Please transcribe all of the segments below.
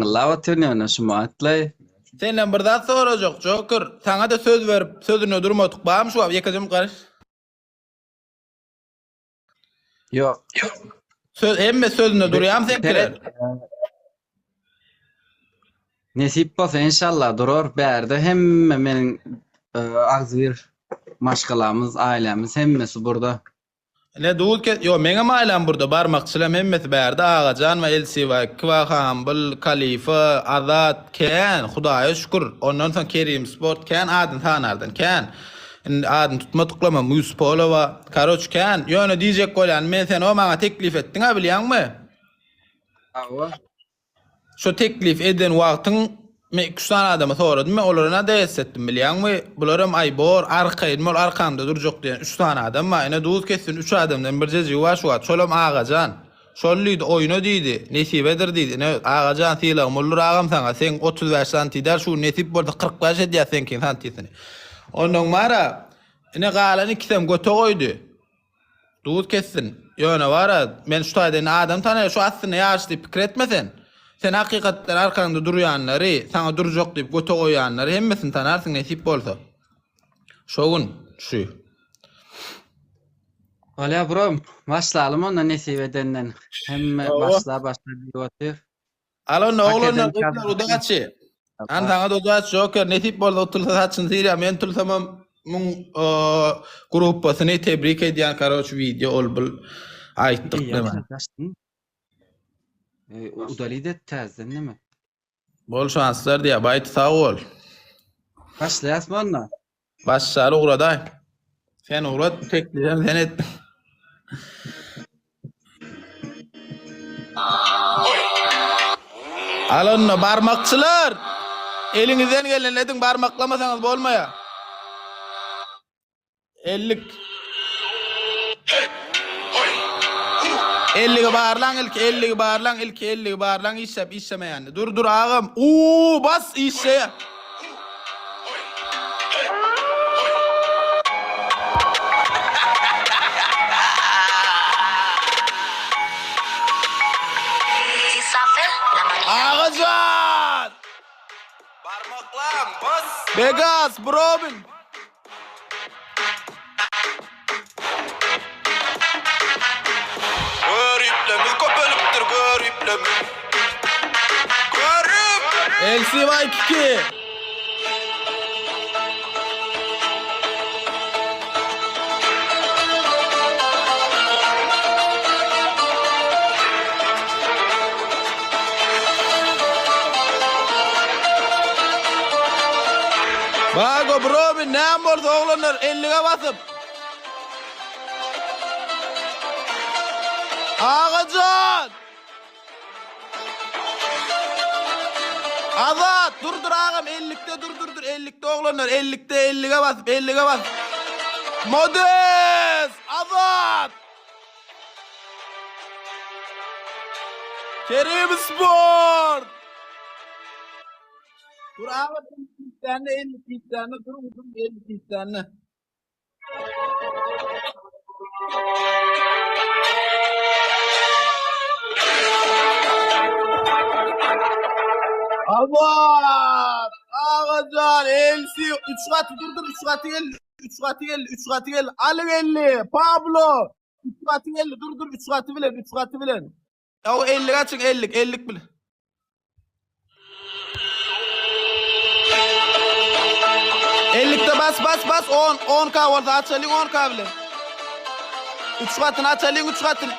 Lava tönüyor şu muatlay. Senden bir zat soracak Joker. Sana da söz verip sözüne durmadık. Bağım şu abi yakacım karış. Yok. Hemme sözüne duruyam senkiler. Nesip bolsa inşallah durur berde hemme menin agzir maşgalamız, ailemiz hemmesi burada. Ne duul ke yo menge mailem burada barmakçılam hemmesi berde Ağacan ve Elsiva, Kıvahan, Bul, Kalifa, Azat, Ken, Hudaya şükür. Ondan sonra Kerim Sport, Ken, adın tanardın, Ken. Adın tutma tuklama, Muspolova, Karoç, Ken. Yöne diyecek koyan, men sen o bana teklif ettin ha biliyan mı? Awa. Şu teklif eden wagtyň me 3 tane adama soradım, men olarına däýes etdim bilýärmi? Bularym Aybor, Arkaýyn, mol arkamda durjak diýen 3 tane adam ma, ene duz kessin 3 adamdan bir jeji var şu şolom Ağacan. Şollydy oýuna diýdi, nesibedir diýdi. Ne Ağacan syla mollur agam sana sen 35 santidar şu nesip bolsa 45 edýär senkin santisini. Ondan mara ene galan ikisem göte goýdy. Duz kessin. Ýöne bara men şu taýdan adam tanaýar şu aslında ýaşdy pikir etmesen. Sen hakikaten arkanda duruyanları, sana duracak deyip göte koyanları hemmesini tanarsın nesip bolsa. Şogun şu. Ola brom, başlayalım onda nesip edenden. Hemme başla diýip. Alon oğlunlar Hakikaten tutlar udaçı. An sana da udaç Joker nesip bolsa otulsa saçın sirya men tulsamam mun grupasını tebrik edýän karoç video olbul aýtdyk deme. Udalide tezden değil mi? Bol şanslar diye bayt sağ ol. Başlayasın onda. Başları uğraday. Sen uğrat tekleyeceğim sen et. Alın barmakçılar. Elinizden gelen edin barmaklamasanız bolmaya. 50'ge bağırlan ilk 50'ge bağırlan ilk 50'ge bağırlan işleme yani. Dur ağam. Bas işe. Ağacan. Parmaklan bas. Vegas Robin. Elsiva 2. Bago bro ne amorda oğlanlar 50'ge basıp. Ağacan. Azat dur ağam 50'te dur 50'te oğlanlar 50'te 50'ge basıp 50'ge bas. Modest Azat. Kerim Sport. Dur ağam 50 tane 50 tane dur 50 tane. Allah! Ağacan, Elsi, 3 katı dur, 3 katı gel. Ali 50, Pablo. 3 katı gel, dur, 3 katı bilen. Ya o 50 kaçın, 50 bile. Ellikte bas, 10K vardı, açalım 10K bile. 3 katını açalım, 3 katını.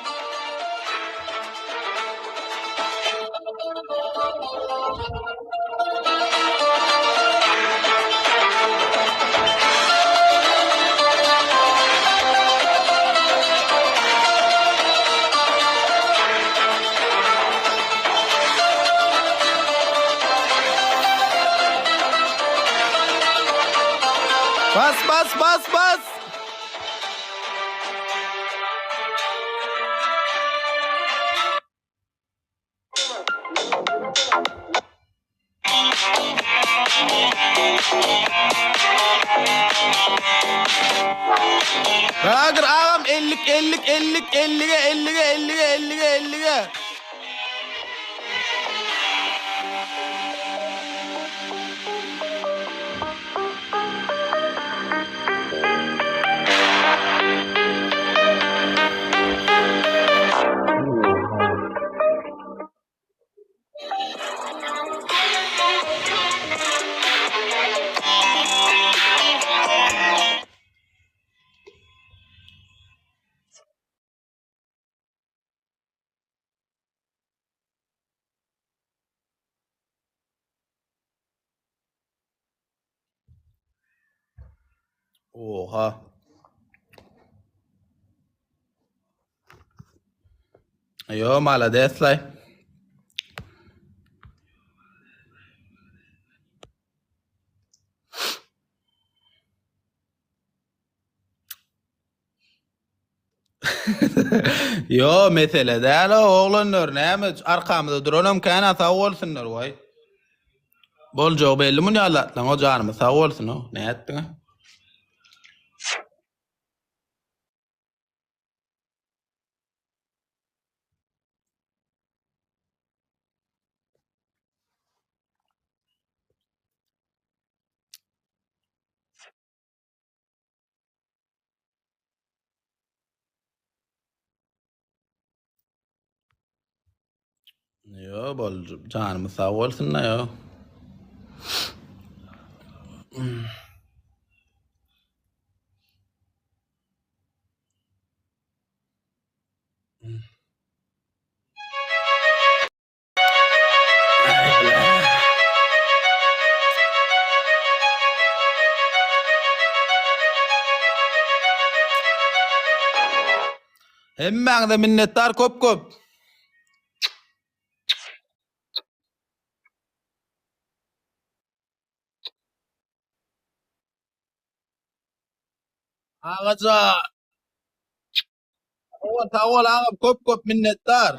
Bas. Bagır ağam 50'ge. Oha. Yo, malades lay. Yo, mesele däl oglanlar näme arkamda duranam kana sag bolsunlar way. Boljog belli mun ýalatlaň o janymy sag bolsun o. Näetdiň? Yo, janymy sag bolsun yo. Hemmäňde minnettar köp. Ağaca. Sag ağam köp minnettar.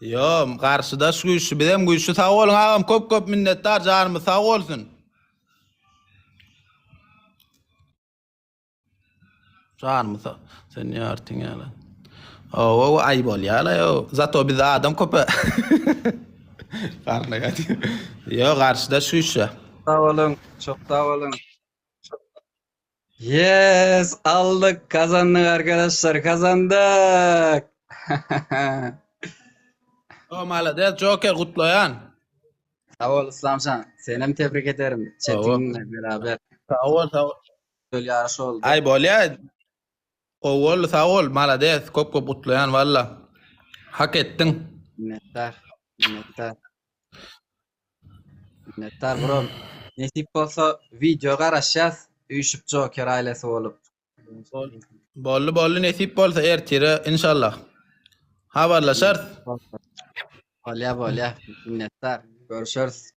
Yo, garşyda şu güýçli bilen güýçli sag bolun ağam köp minnettar janymy sag bolsun. Janymy sag. Sen ýartyň ýaly. O ay bol ýaly yo. Zato biz adam köpe. Garna gadi. Yo, garşyda şu güýçli. Sağ olun. Çok sağ olun. Yes, aldık, kazandık arkadaşlar, kazandık. O malades Joker gutlayan. Sağ ol İslamcan. Seni hem tebrik ederim. Çetin'le beraber Sag ol. böyle yarış oldu. Ay bol ýa. Owol sag ol malades köp gutlayan valla. Hak etdiň. Minnettar. Minnettar bro. Nesip bolsa video garaşýas. Üýşüp Joker ailesi olup. Bolly nesip bolsa ertire inşallah. Habarlaşar. Bolya. Minnettar. Görüşürüz.